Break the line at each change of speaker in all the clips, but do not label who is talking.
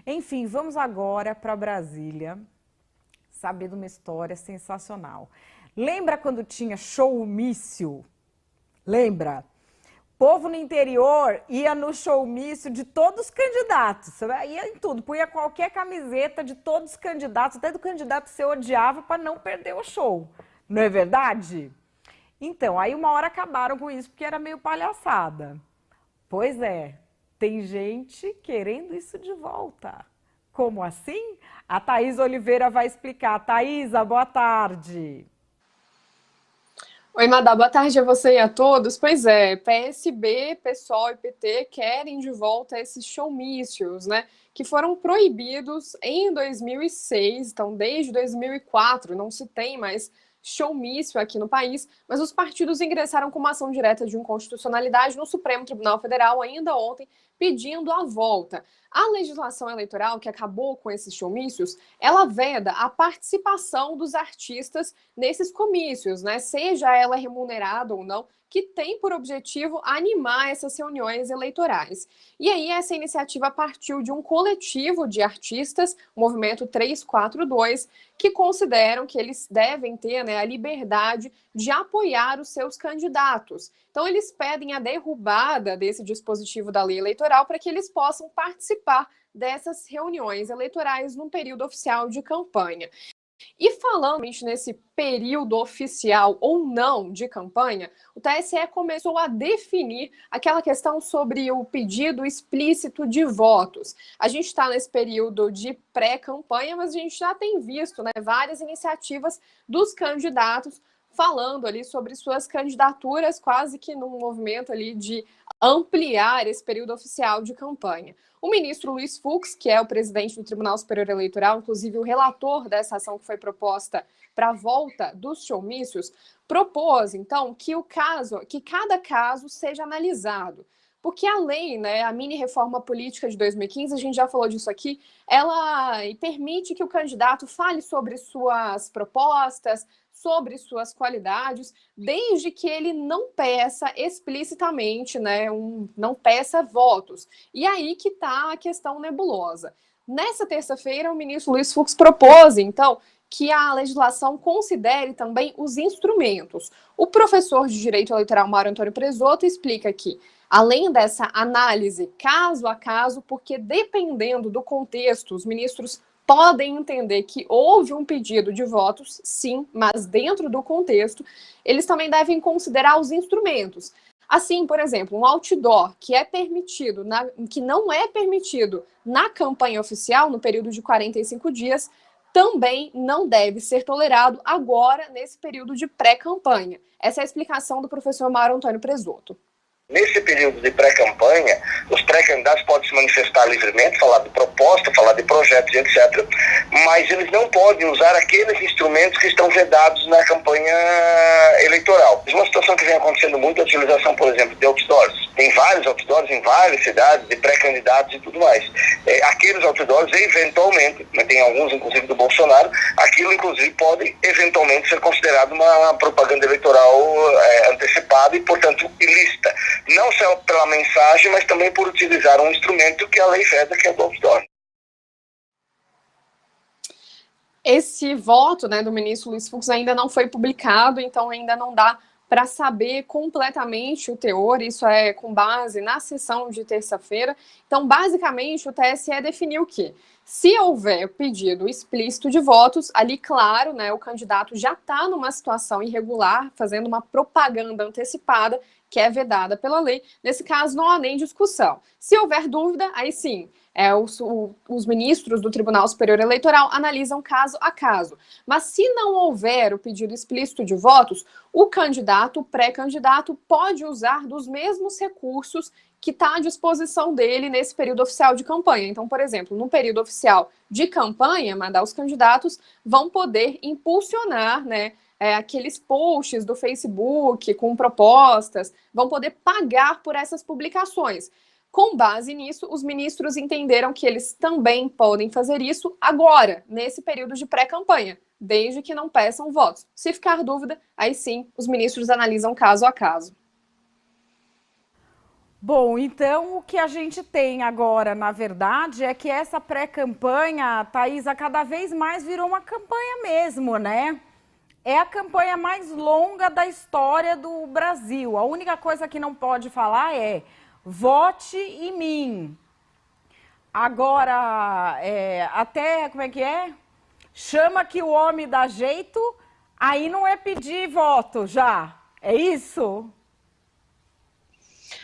Enfim, vamos agora para Brasília saber de uma história sensacional. Lembra quando tinha showmício? Lembra? O povo no interior ia no showmício de todos os candidatos, ia em tudo, punha qualquer camiseta de todos os candidatos, até do candidato que você odiava para não perder o show. Não é verdade? Então, aí uma hora acabaram com isso porque era meio palhaçada. Pois é, tem gente querendo isso de volta. Como assim? A Thaís Oliveira vai explicar. Thaísa, boa tarde.
Oi, Madá, boa tarde a você e a todos. Pois é, PSB, PSOL e PT querem de volta esses showmícios, né? Que foram proibidos em 2006, então desde 2004 não se tem mais showmício aqui no país, mas os partidos ingressaram com uma ação direta de inconstitucionalidade no Supremo Tribunal Federal ainda ontem, pedindo a volta. A legislação eleitoral que acabou com esses showmícios, ela veda a participação dos artistas nesses comícios, né? Seja ela remunerada ou não, que tem por objetivo animar essas reuniões eleitorais. E aí essa iniciativa partiu de um coletivo de artistas, o Movimento 342, que consideram que eles devem ter, né, a liberdade de apoiar os seus candidatos. Então eles pedem a derrubada desse dispositivo da lei eleitoral para que eles possam participar dessas reuniões eleitorais num período oficial de campanha. E falando nesse período oficial ou não de campanha, o TSE começou a definir aquela questão sobre o pedido explícito de votos. A gente está nesse período de pré-campanha, mas a gente já tem visto, né, várias iniciativas dos candidatos falando ali sobre suas candidaturas, quase que num movimento ali de ampliar esse período oficial de campanha. O ministro Luiz Fux, que é o presidente do Tribunal Superior Eleitoral, inclusive o relator dessa ação que foi proposta para a volta dos showmícios, propôs, então, que cada caso seja analisado. Porque a lei, né, a mini-reforma política de 2015, a gente já falou disso aqui, ela permite que o candidato fale sobre suas propostas, sobre suas qualidades, desde que ele não peça explicitamente, né, não peça votos. E aí que está a questão nebulosa. Nessa terça-feira, o ministro Luiz Fux propôs, então, que a legislação considere também os instrumentos. O professor de Direito Eleitoral Mário Antônio Presoto explica que, além dessa análise caso a caso, porque dependendo do contexto, os ministros podem entender que houve um pedido de votos, sim, mas dentro do contexto, eles também devem considerar os instrumentos. Assim, por exemplo, um outdoor que é permitido, que não é permitido na campanha oficial, no período de 45 dias, também não deve ser tolerado agora, nesse período de pré-campanha. Essa é a explicação do professor Mário Antônio Presoto.
Nesse período de pré-campanha, os pré-candidatos podem se manifestar livremente, falar de proposta, falar de projetos, etc. Mas eles não podem usar aqueles instrumentos que estão vedados na campanha eleitoral. Uma situação que vem acontecendo muito é a utilização, por exemplo, de outdoors. Tem vários outdoors em várias cidades, de pré-candidatos e tudo mais. Aqueles outdoors, eventualmente, tem alguns, inclusive do Bolsonaro, aquilo, inclusive, pode, eventualmente, ser considerado uma propaganda eleitoral antecipada e, portanto, ilícita. Não só pela mensagem, mas também por utilizar um instrumento que a lei veda, que é o outdoor.
Esse voto, né, do ministro Luiz Fux ainda não foi publicado, então ainda não dá para saber completamente o teor, isso é com base na sessão de terça-feira. Então, basicamente, o TSE definiu que, se houver pedido explícito de votos, ali, claro, né, o candidato já está numa situação irregular, fazendo uma propaganda antecipada, que é vedada pela lei. Nesse caso, não há nem discussão. Se houver dúvida, aí sim, os ministros do Tribunal Superior Eleitoral analisam caso a caso. Mas se não houver o pedido explícito de votos, o candidato, o pré-candidato, pode usar dos mesmos recursos que está à disposição dele nesse período oficial de campanha. Então, por exemplo, no período oficial de campanha, os candidatos vão poder impulsionar, né, aqueles posts do Facebook com propostas, vão poder pagar por essas publicações. Com base nisso, os ministros entenderam que eles também podem fazer isso agora, nesse período de pré-campanha, desde que não peçam votos. Se ficar dúvida, aí sim, os ministros analisam caso a caso.
Bom, então o que a gente tem agora, na verdade, é que essa pré-campanha, Thaisa, cada vez mais virou uma campanha mesmo, né? É a campanha mais longa da história do Brasil. A única coisa que não pode falar é vote em mim. Agora, até, como é que é? Chama que o homem dá jeito, aí não é pedir voto já. É isso?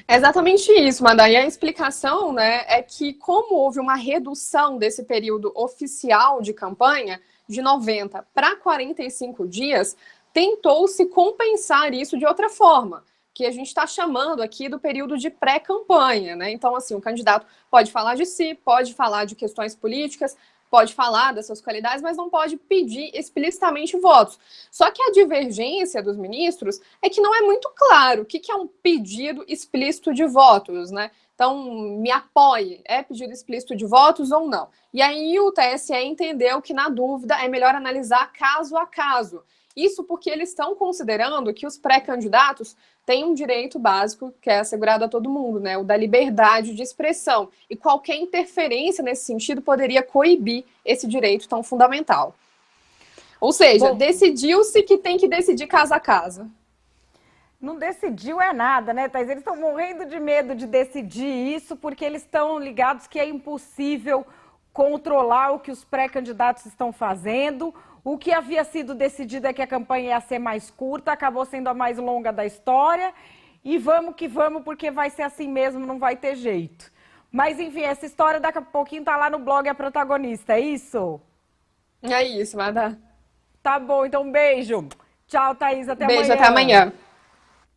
É exatamente isso, Madá. E a explicação, né, é que como houve uma redução desse período oficial de campanha, de 90 para 45 dias, tentou-se compensar isso de outra forma, que a gente está chamando aqui do período de pré-campanha, né? Então, assim, o candidato pode falar de si, pode falar de questões políticas, pode falar das suas qualidades, mas não pode pedir explicitamente votos. Só que a divergência dos ministros é que não é muito claro o que é um pedido explícito de votos, né? Então, me apoie, é pedido explícito de votos ou não? E aí o TSE entendeu que, na dúvida, é melhor analisar caso a caso. Isso porque eles estão considerando que os pré-candidatos têm um direito básico que é assegurado a todo mundo, né? O da liberdade de expressão. E qualquer interferência nesse sentido poderia coibir esse direito tão fundamental. Ou seja, decidiu-se que tem que decidir casa a casa.
Não decidiu é nada, né, Thaís? Eles estão morrendo de medo de decidir isso porque eles estão ligados que é impossível controlar o que os pré-candidatos estão fazendo. O que havia sido decidido é que a campanha ia ser mais curta, acabou sendo a mais longa da história. E vamos que vamos, porque vai ser assim mesmo, não vai ter jeito. Mas, enfim, essa história daqui a pouquinho tá lá no blog A Protagonista, é isso?
É isso, Madá.
Tá bom, então beijo. Tchau, Thaís, até amanhã.
Beijo, até amanhã.